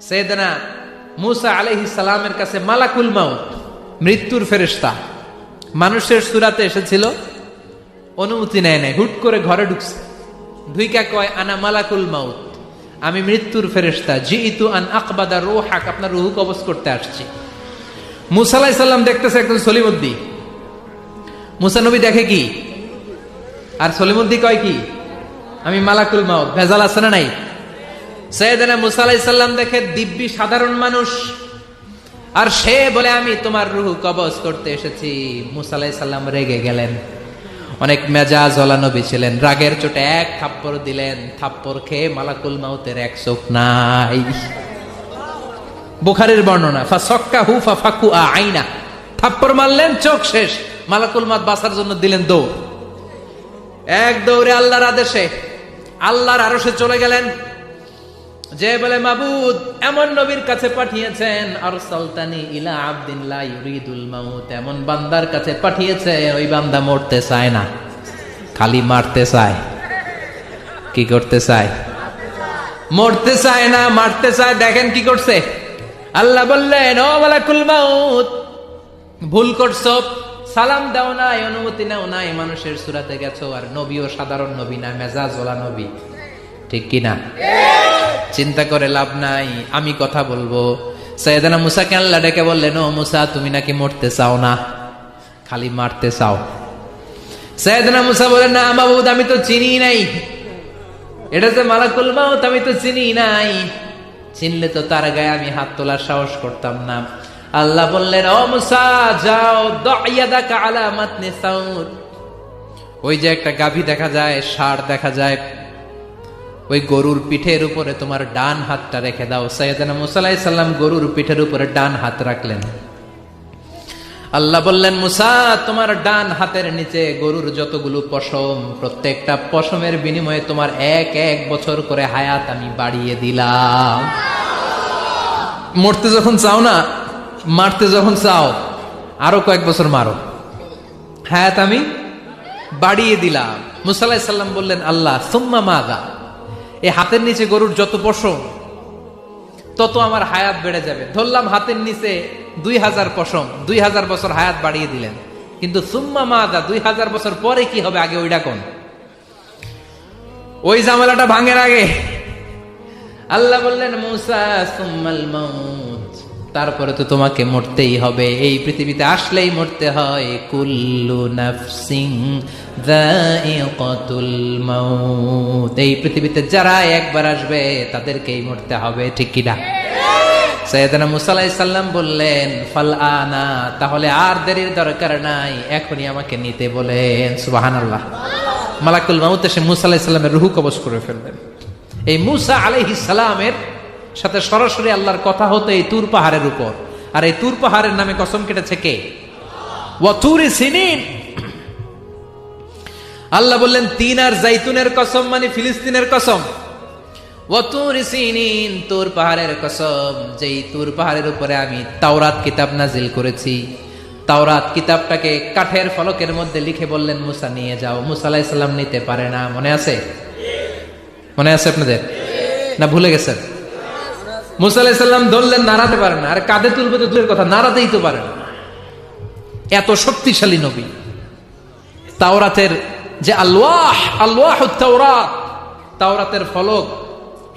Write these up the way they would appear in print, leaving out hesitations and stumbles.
সাইয়েদনা মুসা আলাইহিস সালামের কাছে মালাকুল মাউত, মৃত্যুর ফেরেশতা, মানুষের সূরাতে এসেছিল, অনুমতি নেয় নাই, হুট করে ঘরে ঢুকছে, ঢুইকা কয় আনা মালাকুল মাউত, আমি মৃত্যুর ফেরেশতা, জিইতু আন আকবাদা রূহাক, আপনার রূহ কবজ করতে আসছি। মুসা আলাইহিস সালাম দেখতেছে একজন সলিমুদ্দি, মুসা নবী দেখে কি, আর সলিমুদ্দি কয় কি, আমি মালাকুল মাউত। ভেজাল আছে না নাই? সাইয়েদনা মুসা আলাইহিস সালাম দেখে দিব্যি সাধারণ মানুষ, আর সে বলে আমি তোমার রূহ কবজ করতে এসেছি। মুসা আলাইহিস সালাম রেগে গেলেন, অনেক মেজাজওয়ালা নবী ছিলেন, রাগের চোটে এক থাপ্পড় দিলেন, থাপ্পড় খেয়ে মালাকুল মাউতের এক চোখ নাই। বুখারীর বর্ণনা, ফাসাক্কাহু ফাফাকুআ আইনা, থাপ্পড় মারলেন, চোখ শেষ। মালাকুল মাউত বাঁচার জন্য দিলেন দৌড়, এক দৌড়ে আল্লাহর আদেশে আল্লাহর আরশে চলে গেলেন, যে বলে মাবুদ এমন নবীর কাছে পাঠিয়েছেন, আরসালতানি ইলা আবদিন লা ইউরিদুল মাউত, এমন বান্দার কাছে পাঠিয়েছে ওই বান্দা মরতে চায় না, খালি মারতে চায়। কি করতে চায়? মরতে চায় না, মারতে চায়। দেখেন কি করছে আল্লাহ, বললেন ও মালাকুল মাউত, ভুল করছো, সালাম দাও নাই, অনুমতি নাও নাই, মানুষের সূরাতে গেছো, আর নবীও সাধারণ নবী না, মেজাজওয়ালা নবী, ঠিক কি না? চিন্তা করে লাভ নাই, আমি কথা বলবো। সাইয়েদনা মুসাকে আল্লাহ ডেকে বললেন, ও মুসা, তুমি নাকি মরতে চাও না, খালি মারতে চাও। সাইয়েদনা মুসা বলেন, না মাবুদ, আমি তো চিনি নাই, এটা যে মালাকুল মাউত, আমি তো চিনি নাই, চিনলে তো তার গায়ে আমি হাত তোলার সাহস করতাম না। আল্লাহ বললেন, ও মুসা যাও, দাইয়াদাকা আলা মাতনি সাউর, ওই যে একটা গাভী দেখা যায়, ষাঁড় দেখা যায়, ওই গরুর পিঠের উপরে তোমার ডান হাতটা রেখে দাও। সাইয়েদনা মুসা আলাইহিস সালাম গরুর পিঠের উপরে ডান হাত রাখলেন। আল্লাহ বললেন, মুসা, তোমার ডান হাতের নিচে গরুর যতগুলো পশম, প্রত্যেকটা পশমের বিনিময়ে তোমার এক এক বছর করে হায়াত আমি বাড়িয়ে দিলাম। মরতে যখন চাও না, মারতে যখন চাও, আরো কয়েক বছর মারো, হায়াত আমি বাড়িয়ে দিলাম। মুসা আলাইহিস সালাম বললেন, আল্লাহ সুম্মা মাযা, এই হাতের নিচে গরুর যত পশম, তত আমার হায়াত বেড়ে যাবে। ধরলাম হাতের নিচে 2000 পশম, 2000 বছর হায়াত বাড়িয়ে দিলেন, কিন্তু সুম্মা মাযা, 2000 বছর পরে কি হবে, আগে ওইটা কোন, ওই ঝামেলাটা ভাঙের আগে। আল্লাহ বললেন, মুসা সুম্মাল মাউত, তারপরে তো তোমাকে মরতেই হবে, এই পৃথিবীতে আসলেই মরতে হয়। কুল্লু নাফসিন যায়িকাতুল মাউত, এই পৃথিবীতে যারা একবার আসবে তাদেরকেই মরতে হবে, ঠিক কি না? সাইয়েদনা মুসা আলাইহিস সালাম বললেন, ফাল আনা, তাহলে আর দেরির দরকার নাই, এখনই আমাকে নিতে বলেন। সুবহানাল্লাহ। মালাকুল মাউত এসে মুসা আলাইহিস সালামের রূহ কবজ করে ফেললেন। এই মুসা আলাইহিস সালামের সাথে সরাসরি আল্লাহর কথা হতো এই তুর পাহাড়ের উপর, আর এই তুর পাহাড়ের নামে কসম কেটেছে কে? ওয়া তুরি সিনিন। আল্লাহ বললেন, তিন আর জাইতুনের কসম, মানে ফিলিস্তিনের কসম। ওয়া তুরি সিনিন, তুর পাহাড়ের কসম, যেই তুর পাহাড়ের উপরে আমি তাওরাত কিতাব নাজিল করেছি। তাওরাত কিতাবটাকে কাঠের ফলকের মধ্যে লিখে বললেন, মুসা নিয়ে যাও। মুসা আলাইহিস সালাম নিতে পারে না, মনে আছে? মনে আছে আপনাদের না ভুলে গেছেন? মুসা আলাইহিস সালাম ধরলেন, নাড়াতে পারেন না, আর কাঁধে তুলবে তো দূরের কথা, নাড়াতেই তো পারেন না, এত শক্তিশালী নবী। তাওরাতের যে আলওয়াহুত তাওরাত, তাওরাতের ফলক,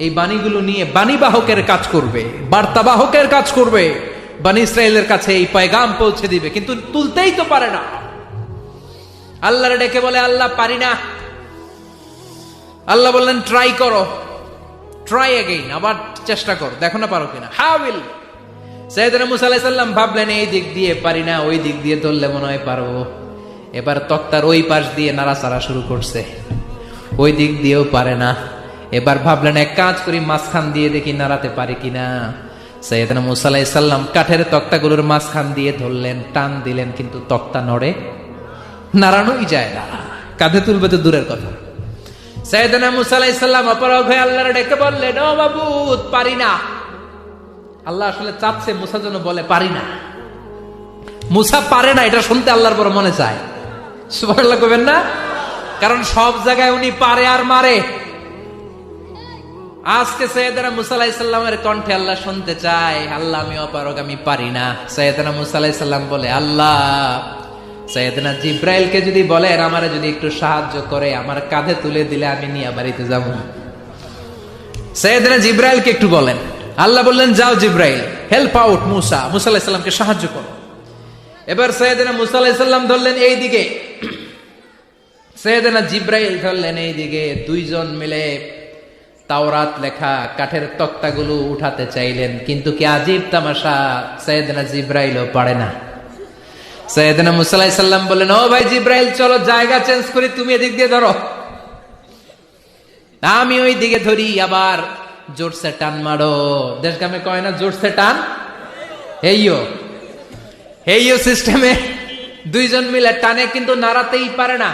এই বাণীগুলো নিয়ে বাণীবাহকের কাজ করবে, বার্তাবাহকের কাজ করবে, বনী ইসরায়েলের কাছে এই পয়গাম পৌঁছে দিবে, কিন্তু তুলতেই তো পারে না। আল্লাহর ডেকে বলে, আল্লাহ পারি না। আল্লাহ বললেন, ট্রাই করো, ট্রাই এগেইন, আবার চেষ্টা করো, দেখো না পারো কিনা। হাউইল। সাইয়েদনা মুসা আলাইহিস সালাম ভাবলেন, এই দিক দিয়ে পারি না, ওই দিক দিয়ে ধরলে মনে হয় পারবো। এবার তক্তার ওই পাশ দিয়ে নাড়াচাড়া শুরু করছে, ওই দিক দিয়েও পারে না। এবার ভাবলেন, এক কাজ করি, মাঝখান দিয়ে দেখি নাড়াতে পারি কিনা। সাইয়েদনা মুসা আলাইহিস সালাম কাঠের তক্তাগুলোর মাঝখান দিয়ে ধরলেন, টান দিলেন, কিন্তু তক্তা নড়ে, নাড়ানোই যায় না, কাঁধে তুলবে তো দূরের কথা। সাইয়েদনা মুসা আলাইহিস সালাম অপারগ হয়ে আল্লাহর ডেকে বললেন, ও মাবুদ, পারি না। আল্লাহ আসলে চাচ্ছে মুসা যেন বলে পারি না। মুসা পারে না এটা শুনতে আল্লাহর বড় মনে চায়। সুবহানাল্লাহ কইবেন না? কারণ সব জায়গায় উনি পারে আর মারে। আজকে সৈয়দনা মুসা আলাইহিস সালামের কণ্ঠে আল্লাহ শুনতে চায়, আল্লাহ আমি অপারগ, আমি পারি না। সৈয়দনা মুসা আলাইহিস সালাম বলে, আল্লাহ সৈয়দনা জিব্রাইলকে যদি বলেন আমারে যদি একটু সাহায্য করে, আমার কাঁধে তুলে দিলে আমি নিয়ে বাড়িতে যাব। সৈয়দনা জিব্রাইলকে একটু বলেন। আল্লাহ বললেন, যাও জিব্রাইল, হেল্প আউট মুসা, মুসা আলাইহিস সালামকে সাহায্য করো। এবার সৈয়দনা মুসা আলাইহিস সালাম ধরলেন এই দিকে, সৈয়দনা জিব্রাইল ধরলেন এই দিকে। দুইজন মিলে তাওরাত লেখা কাঠের তক্তাগুলো উঠাতে চাইলেন, কিন্তু কি আজীব তামাশা, সৈয়দনা জিব্রাইলও পারে না। সৈয়দনা মুসা আলাইহিস সালাম বললেন, ও ভাই জিব্রাইল, চলো জায়গা চেঞ্জ করি, তুমি এদিক দিয়ে ধরো, আমি ওই দিকে ধরি। আবার জোরসে টান মারো, দেশ গ্রামে কয় না জোরসে টান, হেইও সিস্টেমে দুইজন মিলে টানে, কিন্তু নাড়াতেই পারে না।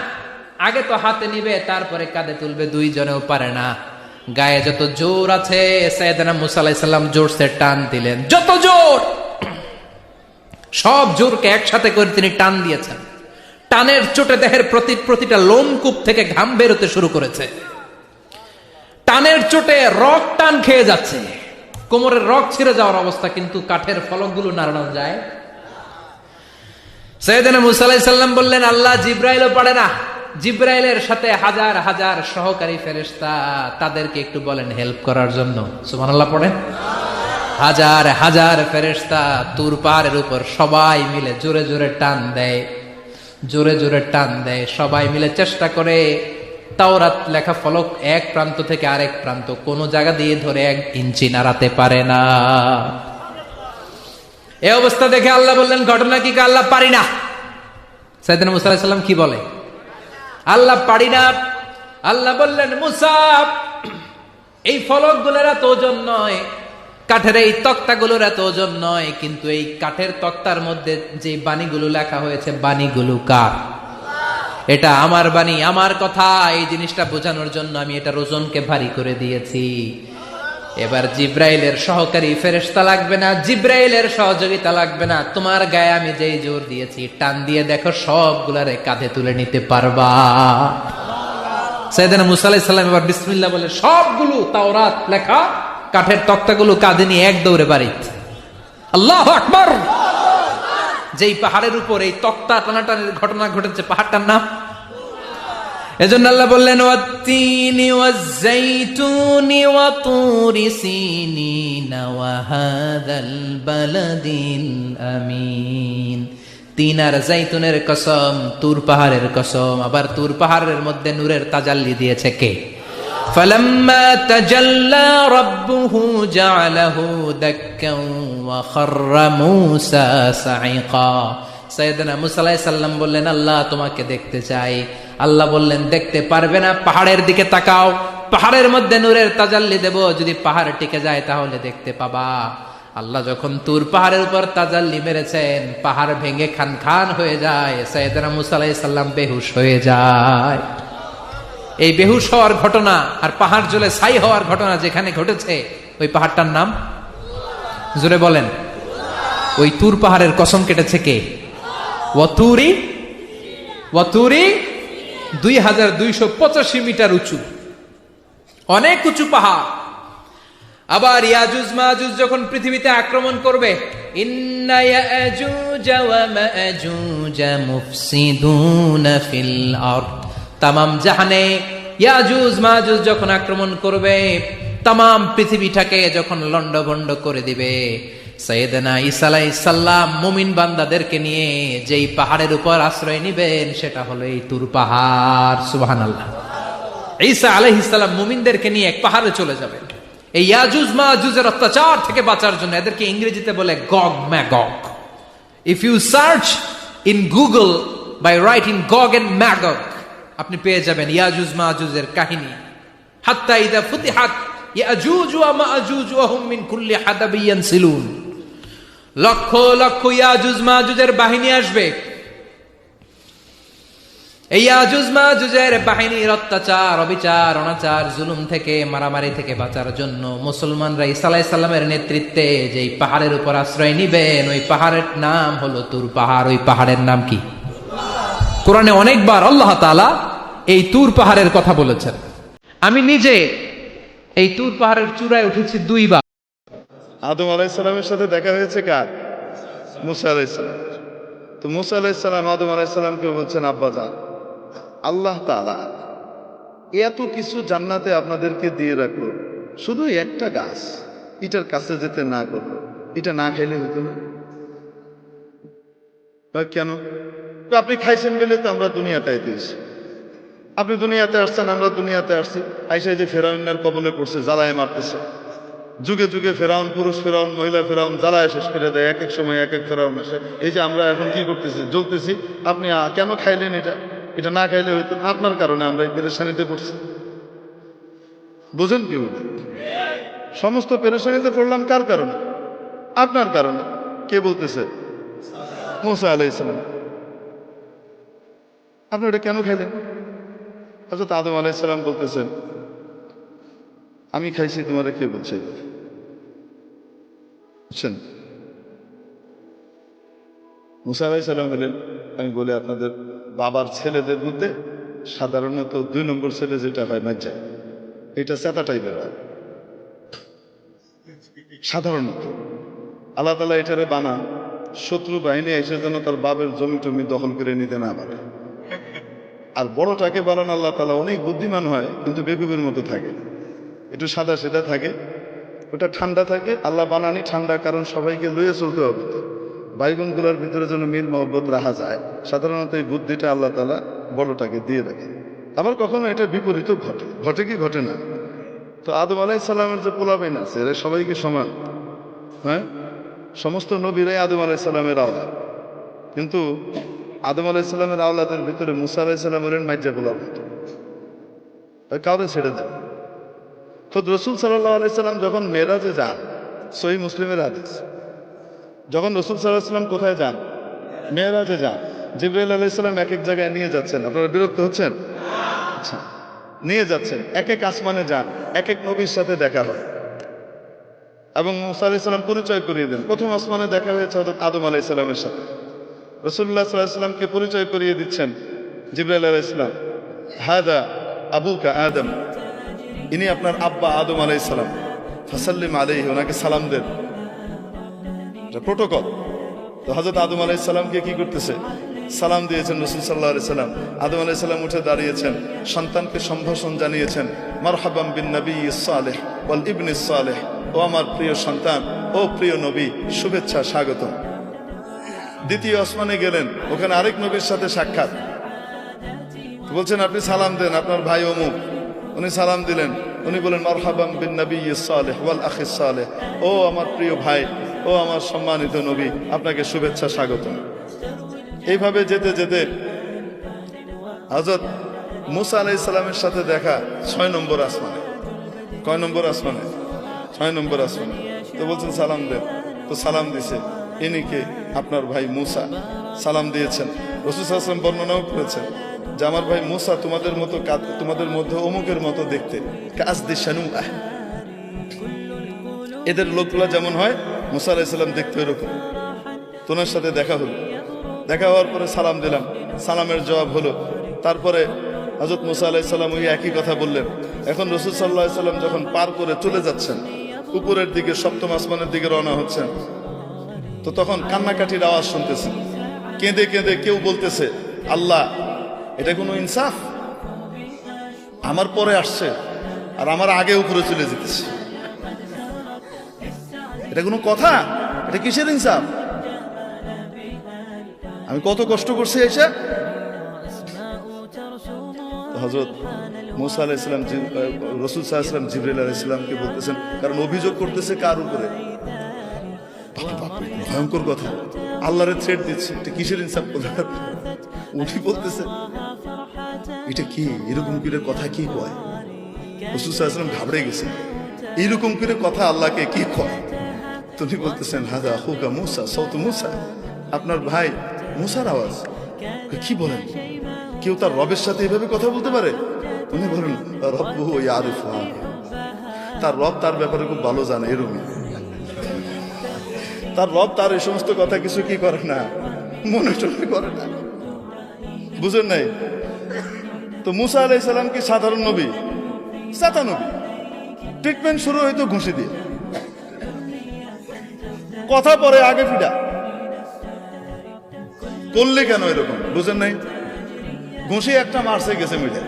আগে তো হাতে নিবে, তারপরে কাঁধে তুলবে, দুইজনেও পারে না। গায়ে যত জোর আছে, সাইয়েদনা মুসা আলাইহিস সালাম জোরসে টান দিলেন, যত জোর, সব জোরকে একসাথে করে তিনি টান দিয়েছেন। টানের চোটে দেহের প্রতিটা লোমকূপ থেকে ঘাম বেরোতে শুরু করেছে। টানের চোটে রক টান খেয়ে যাচ্ছে, কোমরের রক ছিঁড়ে যাওয়ার অবস্থা, কিন্তু কাঠের ফলকগুলো নাড়ানো যায়। সাইয়েদনা মুসা আলাইহিস সালাম বললেন, আল্লাহ জিব্রাইলও পারে না। জিব্রাইলের সাথে হাজার হাজার সহকারী ফেরেশতা, তাদেরকে একটু বলেন হেল্প করার জন্য। সুবহানাল্লাহ পড়েন। হাজার হাজার ফেরেশতা তুর পাহাড়ের উপর সবাই মিলে জোরে জোরে টান দেয়, জোরে জোরে টান দেয়। সবাই মিলে চেষ্টা করে তাওরাত লেখা ফলক এক প্রান্ত থেকে আরেক প্রান্ত কোন জায়গা দিয়ে ধরে 1 ইঞ্চি নাড়াতে পারে না। এই অবস্থা দেখে আল্লাহ বললেন, ঘটনা কি? আল্লাহ পারি না। সাইয়েদনা মুসা আলাইহিস সালাম কি বলে? আল্লাহ পারি না। আল্লাহ বললেন, মুসা, এই ফলকগুলোর এত ওজন নয়, কাঠের এই তক্তাগুলোর এত ওজন নয়, কিন্তু এই কাঠের তক্তার মধ্যে যে বাণীগুলো লেখা হয়েছে, বাণীগুলো কার? এটা আমার বাণী, আমার কথা। এই জিনিসটা বোঝানোর জন্য আমি এটার ওজনকে ভারী করে দিয়েছি। এবার জিব্রাইলের সহকারী ফেরেশতা লাগবে না, জিব্রাইলের সহযোগিতা লাগবে না। তোমার গায়ে আমি যেই জোর দিয়েছি, টান দিয়ে দেখো সবগুলারে কাঁধে তুলে নিতে পারবা। সাইয়েদনা মুসা আলাইহিস সালাম এবার বিসমিল্লাহ বলে সবগুলো তাওরাত লেখা কাঠের তক্তাগুলো কাঁধে নিয়ে এক দৌড়ে বাড়িতে। আল্লাহু আকবার। যেই পাহাড়ের উপর এই তক্তা টানাটানির ঘটনা ঘটেছে, পাহাড়টার নাম, এজন্য আল্লাহ বললেন, ওয়াত-তিনি ওয়াজ-যাইতুনি ওয়া তুরি সিনিনা ওয়া হাযাল বালাদিল আমিন। তিন আর যাইতুনের কসম, তুর পাহাড়ের কসম। আবার তুর পাহাড়ের মধ্যে নূরের তাজাল্লি দিয়েছে কে? ফালাম্মা তাজাল্লা রাব্বুহু জাআলাহু দাক্কান ওয়া খাররা মূসা সাঈকা। সাইয়েদনা মুসা আলাইহিস সালাম বললেন, আল্লাহ তোমাকে দেখতে চাই। আল্লাহ বললেন, দেখতে পারবে না, পাহাড়ের দিকে তাকাও, পাহাড়ের মধ্যে নূরের তাজাল্লি দেব, যদি পাহাড় টিকে যায় তাহলে দেখতে পাবা। আল্লাহ যখন তুর পাহাড়ের উপর তাজাল্লি মেরেছেন, পাহাড় ভেঙে খান খান হয়ে যায়, সাইয়েদনা মুসা আলাইহিস সালাম বেহুশ হয়ে যায়। এই বেহুশ হওয়ার ঘটনা আর পাহাড় জ্বলে ছাই হওয়ার ঘটনা যেখানে ঘটেছে, ওই পাহাড়টার নাম জোরে বলেন। ওই তুর পাহাড়ের কসম কেটেছে কে? ওয়াতুরি, ওয়াতুরি 2285 মিটার উঁচু, অনেক উঁচু পাহাড়। আবার ইয়াজুজ মাজুজ যখন পৃথিবীতে আক্রমণ করবে, ইন্না ইয়াজুজ ওয়া মাজুজ মুফসিদুনা ফিল আরদ। তামাম জাহানে ইয়াজুজ মাজুজ যখন আক্রমণ করবে, তামাম পৃথিবীটাকে যখন লন্ডভন্ড করে দিবে, সাইয়েদনা ঈসা আলাইহিস সালাম মুমিন বান্দাদেরকে নিয়ে যেই পাহাড়ের উপর আশ্রয় নেবেন, সেটা হলো এই তুর পাহাড়। সুবহানাল্লাহ। ঈসা আলাইহিস সালাম মুমিনদেরকে নিয়ে এক পাহাড়ে চলে যাবেন এই ইয়াজুজ মাজুজের অত্যাচার থেকে বাঁচার জন্য। এদেরকে ইংরেজিতে বলে Gog Magog. If you search in Google by writing Gog and Magog, আপনি পেয়ে যাবেন ইয়াজুজ মাজুজের কাহিনী। হাত্তা ইযা ফুতিহাত ইয়াজুজ ওয়া মাজুজ ওয়া হুম মিন কুল্লি হাদাবিন ইয়ানসিলুন। লক্ষ লক্ষ ইয়াজুজ মাজুজের বাহিনী আসবে। এই ইয়াজুজ মাজুজের বাহিনীর অত্যাচার, অবিচার, অনাচার, জুলুম থেকে, মারামারি থেকে বাঁচার জন্য মুসলমানরা ঈসা আলাইহিস সালামের নেতৃত্বে যেই পাহাড়ের উপর আশ্রয় নিবেন, ওই পাহাড়ের নাম হলো তুর পাহাড়। ওই পাহাড়ের নাম কি? কোরআনে অনেকবার আল্লাহ তাআলা এই তুর পাহাড়ের কথা বলেছেন। আমি নিজে এই তুর পাহাড়ের চূড়ায় উঠেছি দুইবার। আদম আলাইসালামের সাথে দেখা হয়েছে কার? মুসা আলাইসালাম। তো মুসা আলাইসালাম আদম আলাইসালামকে বলছেন আব্বা যান, আল্লাহ তাআলা এত কিছু জান্নাতে আপনাদেরকে দিয়ে রাখলো, শুধু একটা গাছ, এটার কাছে যেতে না করলো, এটা না খাইলে হতো না? কেন? তো আপনি খাইছেন বলে তো আমরা দুনিয়াতে আইতেছি, আপনি দুনিয়াতে আসছেন, আমরা দুনিয়াতে আসছি, আইসা যে ফেরাউনের কবলে পড়ছে, জ্বালায় মারতেছে, যুগে যুগে ফেরাউন, পুরুষ ফেরাউন, মহিলা ফেরাউন জ্বালায় শেষ করে দেয়, এক এক সময় এক এক ফেরাউন আসে। এই যে আমরা এখন কি করতেছি, জ্বলতেছি, আপনি কেন খাইলেন এটা? এটা না খাইলে হইতো না, আপনার কারণে আমরা এই পেরেশানিতে পড়ছি। বুঝেন কি? সমস্ত পেরেশানিতে পড়লাম কার কারণে? আপনার কারণে। কে বলতেছে? মুসা আলাইহিসসালাম। আপনি ওটা কেন খাইলেন? হযরত আদম আলাইহিসসালাম বলতেছেন, আমি খাইছি, তোমারে কে বলছে? বুঝছেন? মুসা আলাইহিসসালাম বলেন, আমি বলি আপনাদের বাবার ছেলেদের মধ্যে সাধারণত 2 নম্বর ছেলে যেটা হয় মাজ্জা, এটা চেতা টাইপের হয় সাধারণত। আল্লাহ তাআলা এটারে বানা শত্রু বাহিনী এসে যেন তার বাবের জমি টমি দখল করে নিতে না পারে। আর বড়টাকে বানান আল্লাহ তাআলা অনেক বুদ্ধিমান হয়, কিন্তু বেকুবের মতো থাকে, একটু সাদা সেদা থাকে, ওটা ঠান্ডা থাকে। আল্লাহ বানানি ঠান্ডা, কারণ সবাইকে লইয়ে চলতে হবে, বাইগুনগুলোর ভিতরে যেন মিল মহব্বত রাখা যায়। সাধারণত এই বুদ্ধিটা আল্লাহ তাআলা বড়টাকে দিয়ে রাখে। আবার কখনো এটা বিপরীতও ঘটে, ঘটে কি ঘটে না? তো আদম আলাইহিসসালামের যে পোলাপাইন আছে, এরা সবাইকে সমান, হ্যাঁ, সমস্ত নবীরাই আদম আলাইহিসসালামের আওলাদ, কিন্তু আদম আলাইহিসসালামের আওলাদের ভিতরে মুসা আলাইহিসসালাম হলেন মাইজা পোলার মতো, কাউরে ছেড়ে দেন। তো রসুল সাল্লাল্লাহু আলাইহি সাল্লাম যখন মেরাজে যান, সহিহ মুসলিমের হাদিস, যখন রসুল সাল্লাল্লাহু আলাইহি সাল্লাম কোথায় যান? মেরাজে যান। জিবরাইল আলাইহিস সালাম এক এক জায়গায় নিয়ে যাচ্ছেন, আপনারা বিরক্ত হচ্ছেন? আচ্ছা, নিয়ে যাচ্ছেন, এক এক আসমানে যান, এক এক নবীর সাথে দেখা হয়, এবং মুসা আলাইহিস সালাম পরিচয় করিয়ে দেন। প্রথম আসমানে দেখা হয়েছে হযরত আদম আলাইহিস সালামের সাথে। রাসূলুল্লাহ সাল্লাল্লাহু আলাইহি সাল্লামকে পরিচয় করিয়ে দিচ্ছেন জিবরাইল আলাইহিস সালাম, হাদা আবুকা আদম, ইনি আপনার আব্বা আদম আলাইহিস সালাম, ফাসাল্লিম আলাইহি, ওনাকে সালাম দেন। এটা প্রোটোকল। তো হযরত আদম আলাইহিস সালামকে কি করতেছে? সালাম দিয়েছেন রাসূল সাল্লাল্লাহু আলাইহি সাল্লাম। আদম আলাইহিস সালাম উঠে দাঁড়িয়েছেন, সন্তানকে সম্ভাষণ জানিয়েছেন, মারহাবাম বিন নবিয়্যিস সালেহ ওয়াল ইবনিস সালেহ, ও আমার প্রিয় সন্তান, ও প্রিয় নবী, শুভেচ্ছা, স্বাগতম। দ্বিতীয় আসমানে গেলেন, ওখানে আরেক নবীর সাথে সাক্ষাৎ। বলছেন আপনি সালাম দেন, আপনার ভাই অমুক। উনি সালাম দিলেন, উনি বলেন মারহাবাম বিন নবিয়্যিস সালেহ ওয়াল আখিস সালেহ, ও আমার প্রিয় ভাই, ও আমার সম্মানিত নবী, আপনাকে শুভেচ্ছা, স্বাগতম। এইভাবে যেতে যেতে হযরত মুসা আলাইহিস সালামের সাথে দেখা 6 নম্বর আসমানে। কয় নম্বর আসমানে? 6 নম্বর আসমানে। তো বলছেন সালাম দেন, তো সালাম দিছে, ইনি কে? আপনার ভাই মুসা। সালাম দিয়েছেন। রাসূল সাল্লাল্লাহু আলাইহি ওয়াসাল্লাম বর্ণনাও করেছেন যে আমার ভাই মুসা তোমাদের মতো, তোমাদের মধ্যে অমুকের মতো দেখতে, কাসদি শানুআহ, এদের লোকগুলা যেমন হয় মুসা আলাইহিস সালাম দেখতে এরকম। তোমার সাথে দেখা হলো, দেখা হওয়ার পরে সালাম দিলাম, সালামের জবাব হলো। তারপরে হযরত মুসা আলাইহিস সালাম ওই একই কথা বললেন। এখন রাসূল সাল্লাল্লাহু আলাইহি সাল্লাম যখন পার করে চলে যাচ্ছেন, উপরের দিকে 7ম আসমানের দিকে রওনা হচ্ছেন, তো তখন কান্নাকাটির আওয়াজ শুনতেছেন। কেঁদে কেঁদে কেউ বলতেছে, আল্লাহ, এটা কোনো ইনসাফ? আমার পরে আসছে আর আমার আগে উপরে চলে যেতেছে, এটা কোনো কথা? এটা কিসের ইনসাফ? আমি কত কষ্ট করছি এসে। হযরত মুসা আলাইহিস সালাম রাসূল সাল্লাল্লাহু আলাইহি ওয়াসাল্লাম জিবরাইল আলাইহিস সালামকে বলতেছেন, কারণ অভিযোগ করতেছে কার উপরে? ভয়ঙ্কর কথা, আল্লাহরে থ্রেট দিচ্ছে, এটা কিসের ইনসাফ? উনি বলতেছে এটা কি, এরকম করে কথা কি কয়? রাসূল সাল্লাল্লাহু আলাইহি ওয়াসাল্লাম ঘাবড়ে গেছেন, এইরকম করে কথা আল্লাহকে কি কয়? তুমি বলতেছেন হাদা আখুকা মুসা, সাউত মুসা, আপনার ভাই মুসার আওয়াজ। কি বলেন? কেউ তার রবের সাথে এভাবে কথা বলতে পারে? উনি বলেন রব্বুহু ইয়ারিফু, তার রব তার ব্যাপারে খুব ভালো জানে, এরকমই। তার রব তার এই সমস্ত কথা কিছু কি করে না, মনে টনে করে না। বুঝেন নাই? তো মুসা আলাইহিস সালাম কি সাধারণ নবী? সাতা নবী। ট্রিটমেন্ট শুরু হইতো ঘুষি দিয়ে, কথা পরে আগে ফিডা করলে কেন এরকম বুঝেন নাই? ঘুষি একটা মারছে গেছে মিলে,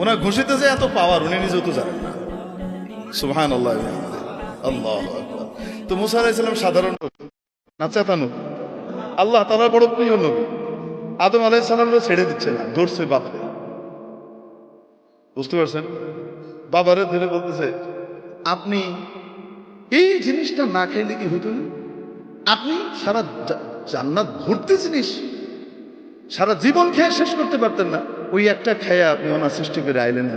ওনার ঘুষিতে যে এত পাওয়ার উনি নিজেও তো জানেন না। সুবহানাল্লাহ, আল্লাহু আকবার। তো মুসা আলাইহিস সালাম সাধারণ না, চেতানো আল্লাহ তাআলার বড় প্রিয় নবী। আদম আলাইহিস সালামকে ছেড়ে দিচ্ছে না, ধরছে বাপরে, বুঝতে পারছেন? বাবারে ধরে বলতেছে, আপনি এই জিনিসটা না খাইলে কি হইতো না? আপনি সারা জান্নাত ভর্তি জিনিস সারা জীবন খেয়ে শেষ করতে পারতেন না, ওই একটা খেয়ে আপনি ওনার সৃষ্টি করে আইলেন।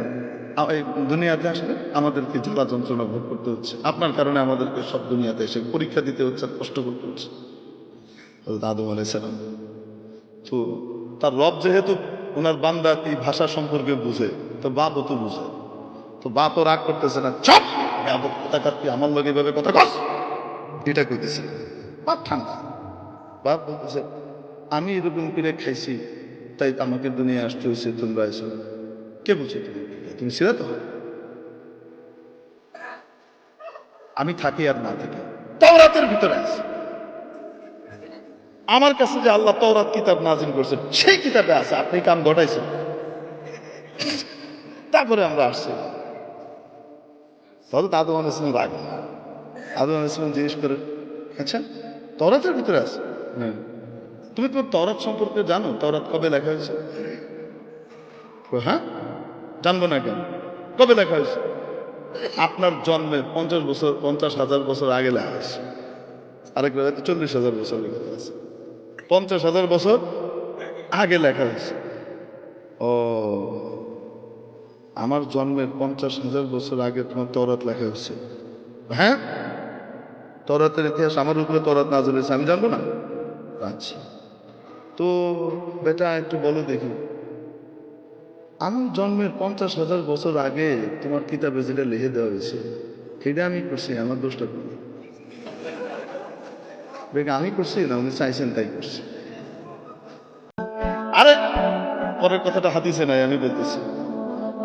এই দুনিয়াতে আসলে আমাদেরকে জ্বালা যন্ত্রণা ভোগ করতে হচ্ছে, আপনার কারণে আমাদেরকে সব দুনিয়াতে এসে পরীক্ষা দিতে হচ্ছে, কষ্ট করতে হচ্ছে। আদম আলাইহিস সালাম তো তার রব যেহেতু ওনার বান্দা এই ভাষা সম্পর্কে বুঝে, তো বাপও তো বুঝে, তো বাপও রাগ করতেছে না, চপ কথা কাটতি আমার লগে এভাবে কথা কস, এটা কইতেছে। বাপ ঠান্ডা, বাপ বলতেছে আমি এরকম করে খাইছি তাই আমাকে দুনিয়া আসতে হয়েছে, তোমরা এসো। কে বলছো তুমি? তুমি ছিল তো? আমি থাকি আর না থাকি তাওরাতের ভিতরে আছে, আমার কাছে যে আল্লাহ তাওরাত কিতাব নাজিল করছে সেই কিতাবে আছে, আপনি কাম ঘটাইছেন। তারপরে আমরা আসছি, তাহলে আদম আলাইহিস সালাম রাগ। আদম আলাইহিস সালাম জিজ্ঞেস করে, আচ্ছা তাওরাতের ভিতরে আছে? হ্যাঁ। তুমি তোমার তাওরাত সম্পর্কে জানো? তাওরাত কবে লেখা হয়েছে? হ্যাঁ, জানবো না কেন, কবে লেখা হয়েছে? আপনার জন্মের 50 বছর 50,000 বছর আগে লেখা হয়েছে। আরেক জায়গায় 40,000 বছর লেখা আছে, 50,000 বছর আগে লেখা হয়েছে। ও, আমার জন্মের 50,000 বছর আগে তোমার তওরাত লেখা হয়েছে? হ্যাঁ, তওরাতের ইতিহাস আমার উপরে তওরাত নাযিল হয়েছে, আমি জানবো না? আচ্ছা, তো বেটা একটু বলো দেখি, আমার জন্মের 50,000 বছর আগে তোমার কিতাবে যেটা লিখে দেওয়া হয়েছে সেটা আমি করছি, আমার দোষটা করি? আমি করছি না, উনি চাইছেন তাই করছি। আরে পরের কথাটা হাদিসে নাই, আমি বলতেছি,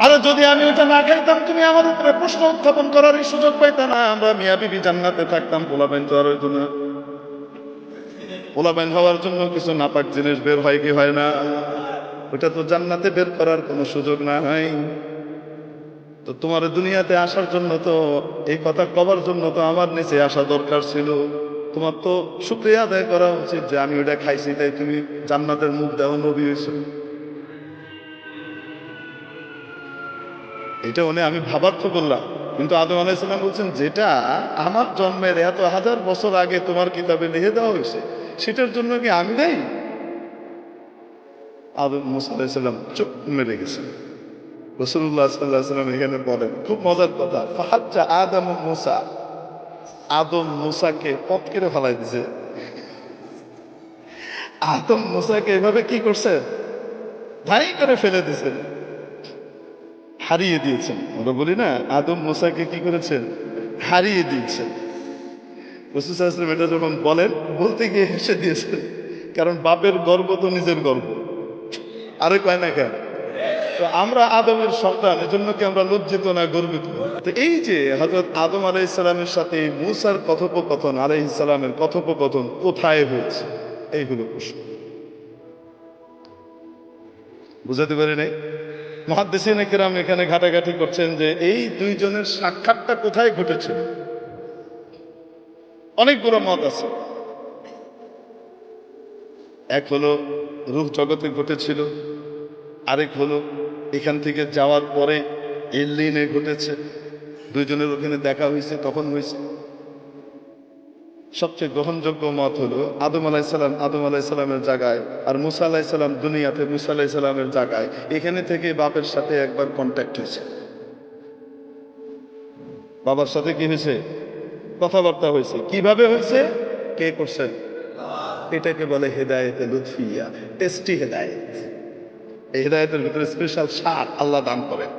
আরে যদি আমি ওটা না খাইতাম তুমি আমার উপরে প্রশ্ন উত্থাপন করার সুযোগ পাইতাম না, আমরা মিয়া বিবি জান্নাতে থাকতাম, পোলাপাইন তো আর হইতো না। পোলাপাইন হওয়ার জন্য কিছু নাপাক জিনিস বের হয় কি হয় না? ওটা তো জান্নাতে বের করার কোনো সুযোগ নাই। তো তোমার দুনিয়াতে আসার জন্য তো, এই কথা কবার জন্য তো আমার নিচে আসা দরকার ছিল। তোমার তো শুকরিয়া আদায় করা উচিত যে আমি ওটা খাইছি তাই তুমি জান্নাতের মুখ দেওয়া নবী হয়েছো। এটা উনি আমি ভাবার্থ করলাম, কিন্তু আদম আলাইহিস সালাম বলছেন যেটা আমার জন্মের এত হাজার বছর আগে তোমার কিতাবে লিখে দেওয়া হয়েছে সেটার জন্য কি আমি দেই? আদম মুসা আলাইহিস সালাম চুপ মেরে গেছেন। রাসূলুল্লাহ সাল্লাল্লাহু আলাইহি ওয়াসাল্লাম এখানে বলেন খুব মজার কথা, ফাহাজ্জা আদম মুসা, আদম মুসাকে পথ কেটে ফেলাই দিছে। আদম মুসাকে এভাবে কি করছে, ধাই করে ফেলে দিয়েছেন, হারিয়ে দিয়েছেন। আমরা বলি না আদম মুসাকে কি করেছেন, হারিয়ে দিয়েছেন। রাসূল সাল্লাল্লাহু আলাইহি ওয়াসাল্লাম এটা যখন বলেন বলতে গিয়ে হেসে দিয়েছেন, কারণ বাপের গর্ব তো নিজের গর্ব, আরে কয় না কেন? তো আমরা আদমের সন্তান, এজন্য কি আমরা লজ্জিত না গর্বিত? তো এই যে হযরত আদম আলাইহিস সালামের সাথে মূসার কথোপকথন, আলাইহিস সালামের কথোপকথন কোথায় হয়েছে, এই হলো প্রশ্ন। বুঝাতে পারি নাই? মুহাদ্দিসিনে কেরাম এখানে ঘাটাঘাটি করছেন যে এই দুইজনের সাক্ষাৎটা কোথায় ঘটেছে। অনেকগুলো মত আছে। এক হলো রূহ জগতে ঘটেছিল, আরেক হলো এখান থেকে যাওয়ার পরে এলিনে ঘটেছে, দুইজনের ওখানে দেখা হয়েছে তখন হয়েছে। সবচেয়ে গ্রহণযোগ্য মত হলো আদম আলাইহিস সালামের জায়গায় আর মুসা আলাইহিস সালাম দুনিয়াতে মুসা আলাইহিস সালামের জায়গায়, এখানে থেকে বাপের সাথে একবার কন্ট্যাক্ট হয়েছে। বাবার সাথে কি হয়েছে, কথাবার্তা হয়েছে। কিভাবে হয়েছে, কে করছেন? এটাকে বলে হেদায়েতে লুৎফিয়া, টেস্টি হেদায়েত। এই হেদায়েতের ভিতরে স্পেশাল স্বাদ আল্লাহ দান করেন।